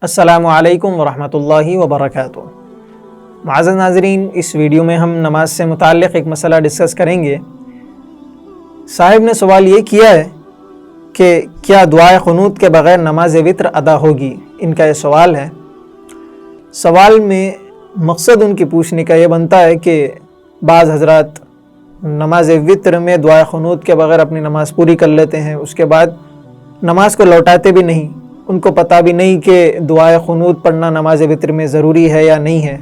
السلام علیکم ورحمۃ اللہ وبرکاتہ۔ معزز ناظرین، اس ویڈیو میں ہم نماز سے متعلق ایک مسئلہ ڈسکس کریں گے۔ صاحب نے سوال یہ کیا ہے کہ کیا دعائے قنوت کے بغیر نماز وتر ادا ہوگی؟ ان کا یہ سوال ہے۔ سوال میں مقصد ان کی پوچھنے کا یہ بنتا ہے کہ بعض حضرات نماز وتر میں دعائے قنوت کے بغیر اپنی نماز پوری کر لیتے ہیں، اس کے بعد نماز کو لوٹاتے بھی نہیں، ان کو پتہ بھی نہیں کہ دعائے قنوت پڑھنا نماز وتر میں ضروری ہے یا نہیں ہے۔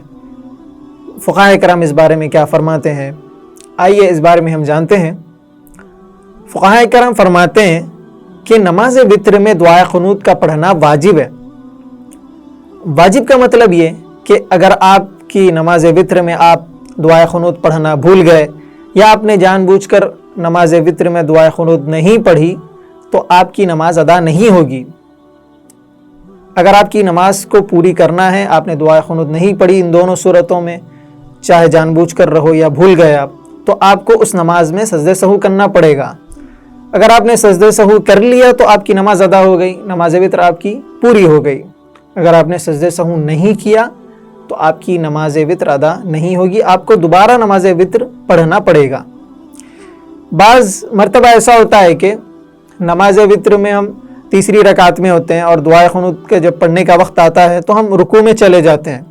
فقہاء کرام اس بارے میں کیا فرماتے ہیں؟ آئیے اس بارے میں ہم جانتے ہیں۔ فقہاء کرام فرماتے ہیں کہ نماز وتر میں دعائے قنوت کا پڑھنا واجب ہے۔ واجب کا مطلب یہ کہ اگر آپ کی نماز وتر میں آپ دعائے قنوت پڑھنا بھول گئے یا آپ نے جان بوجھ کر نماز وتر میں دعائے قنوت نہیں پڑھی تو آپ کی نماز ادا نہیں ہوگی۔ اگر آپ کی نماز کو پوری کرنا ہے، آپ نے دعائے قنوت نہیں پڑھی ان دونوں صورتوں میں، چاہے جان بوجھ کر رہو یا بھول گئے آپ، تو آپ کو اس نماز میں سجدہ سہو کرنا پڑے گا۔ اگر آپ نے سجدہ سہو کر لیا تو آپ کی نماز ادا ہو گئی، نماز وتر آپ کی پوری ہو گئی۔ اگر آپ نے سجدہ سہو نہیں کیا تو آپ کی نماز وتر ادا نہیں ہوگی، آپ کو دوبارہ نماز وتر پڑھنا پڑے گا۔ بعض مرتبہ ایسا ہوتا ہے کہ نماز وتر میں ہم تیسری رکعت میں ہوتے ہیں اور دعائے قنوت کے جب پڑھنے کا وقت آتا ہے تو ہم رکوع میں چلے جاتے ہیں۔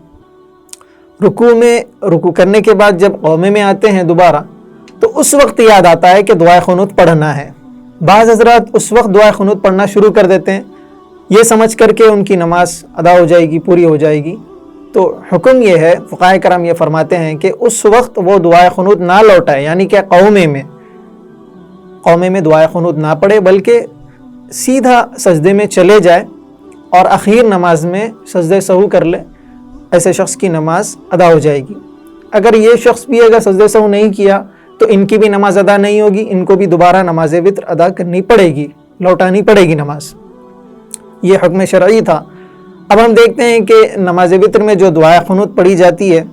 رکوع کرنے کے بعد جب قومے میں آتے ہیں دوبارہ تو اس وقت یاد آتا ہے کہ دعائے قنوت پڑھنا ہے۔ بعض حضرات اس وقت دعائے قنوت پڑھنا شروع کر دیتے ہیں، یہ سمجھ کر کے ان کی نماز ادا ہو جائے گی، پوری ہو جائے گی۔ تو حکم یہ ہے، فقہاء کرام یہ فرماتے ہیں کہ اس وقت وہ دعائے قنوت نہ لوٹائے، یعنی کہ قومے میں دعائے قنوت نہ پڑھے بلکہ سیدھا سجدے میں چلے جائے اور اخیر نماز میں سجدہ سہو کر لے، ایسے شخص کی نماز ادا ہو جائے گی۔ اگر یہ شخص بھی اگر سجدہ سہو نہیں کیا تو ان کی بھی نماز ادا نہیں ہوگی، ان کو بھی دوبارہ نماز وتر ادا کرنی پڑے گی، لوٹانی پڑے گی نماز۔ یہ حکم شرعی تھا۔ اب ہم دیکھتے ہیں کہ نماز وتر میں جو دعائے قنوت پڑھی جاتی ہے،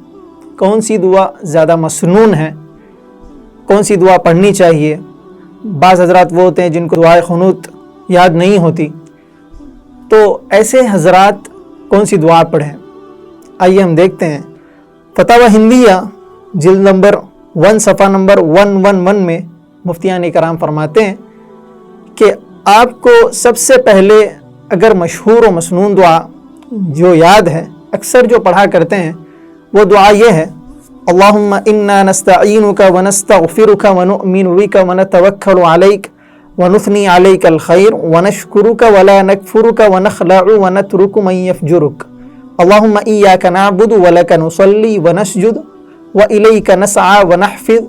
کون سی دعا زیادہ مسنون ہے، کون سی دعا پڑھنی چاہیے۔ بعض حضرات وہ ہوتے ہیں جن کو دعائے قنوت یاد نہیں ہوتی، تو ایسے حضرات کون سی دعا پڑھیں؟ آئیے ہم دیکھتے ہیں۔ فتاوی ہندیہ جلد نمبر 1 صفحہ نمبر 111 میں مفتیان کرام فرماتے ہیں کہ آپ کو سب سے پہلے اگر مشہور و مسنون دعا جو یاد ہے، اکثر جو پڑھا کرتے ہیں، وہ دعا یہ ہے: اللہم انا نستعینک ونستغفرک ونؤمن بک ونتوکل علیک ونثنی علیک الخیر ونشکرک ولا نکفرک ونخلع ونترک من یفجرک اللہم ایاک نعبد ولک نصلی ونسجد وإلیک نسعى ونحفظ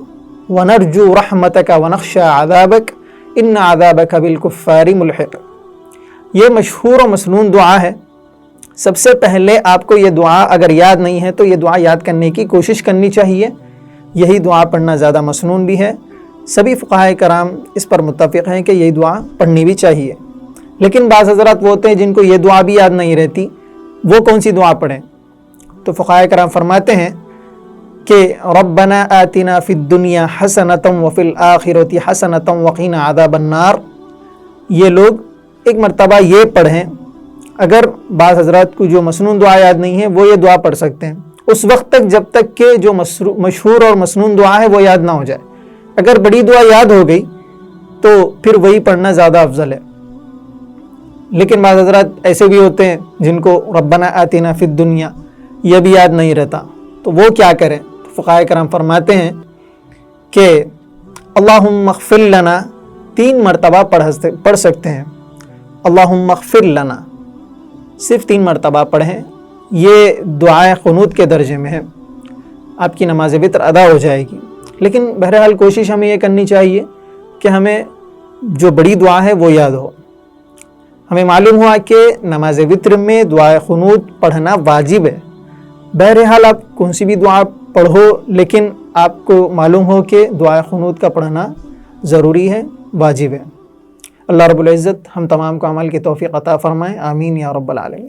ونرجو رحمتک ونخشى عذابک ان عذابک بالکفار ملحق۔ یہ مشہور و مسنون دعا ہے۔ سب سے پہلے آپ کو یہ دعا اگر یاد نہیں ہے تو یہ دعا یاد کرنے کی کوشش کرنی چاہیے۔ یہی دعا پڑھنا زیادہ مسنون بھی ہے۔ سبھی فقہاء کرام اس پر متفق ہیں کہ یہی دعا پڑھنی بھی چاہیے۔ لیکن بعض حضرات وہ ہوتے ہیں جن کو یہ دعا بھی یاد نہیں رہتی، وہ کون سی دعا پڑھیں؟ تو فقہاء کرام فرماتے ہیں کہ ربنا آتنا فی الدنیا حسنۃ وفی الآخرۃ حسنۃ وقنا عذاب النار، یہ لوگ ایک مرتبہ یہ پڑھیں۔ اگر بعض حضرات کو جو مسنون دعا یاد نہیں ہے وہ یہ دعا پڑھ سکتے ہیں اس وقت تک جب تک کہ جو مشہور اور مسنون دعا ہے وہ یاد نہ ہو جائے۔ اگر بڑی دعا یاد ہو گئی تو پھر وہی پڑھنا زیادہ افضل ہے۔ لیکن بعض حضرات ایسے بھی ہوتے ہیں جن کو ربنا آتنا فی الدنیا یہ بھی یاد نہیں رہتا، تو وہ کیا کریں؟ فقہاء کرام فرماتے ہیں کہ اللہم اغفر لنا 3 مرتبہ پڑھ سکتے ہیں۔ اللہم اغفر لنا صرف 3 مرتبہ پڑھیں، یہ دعائے قنوت کے درجے میں ہے، آپ کی نماز وتر ادا ہو جائے گی۔ لیکن بہرحال کوشش ہمیں یہ کرنی چاہیے کہ ہمیں جو بڑی دعا ہے وہ یاد ہو۔ ہمیں معلوم ہوا کہ نماز وتر میں دعائے قنوت پڑھنا واجب ہے۔ بہرحال آپ کون سی بھی دعا پڑھو، لیکن آپ کو معلوم ہو کہ دعائے قنوت کا پڑھنا ضروری ہے، واجب ہے۔ اللہ رب العزت ہم تمام کو عمل کی توفیق عطا فرمائے، آمین یا رب العالمین۔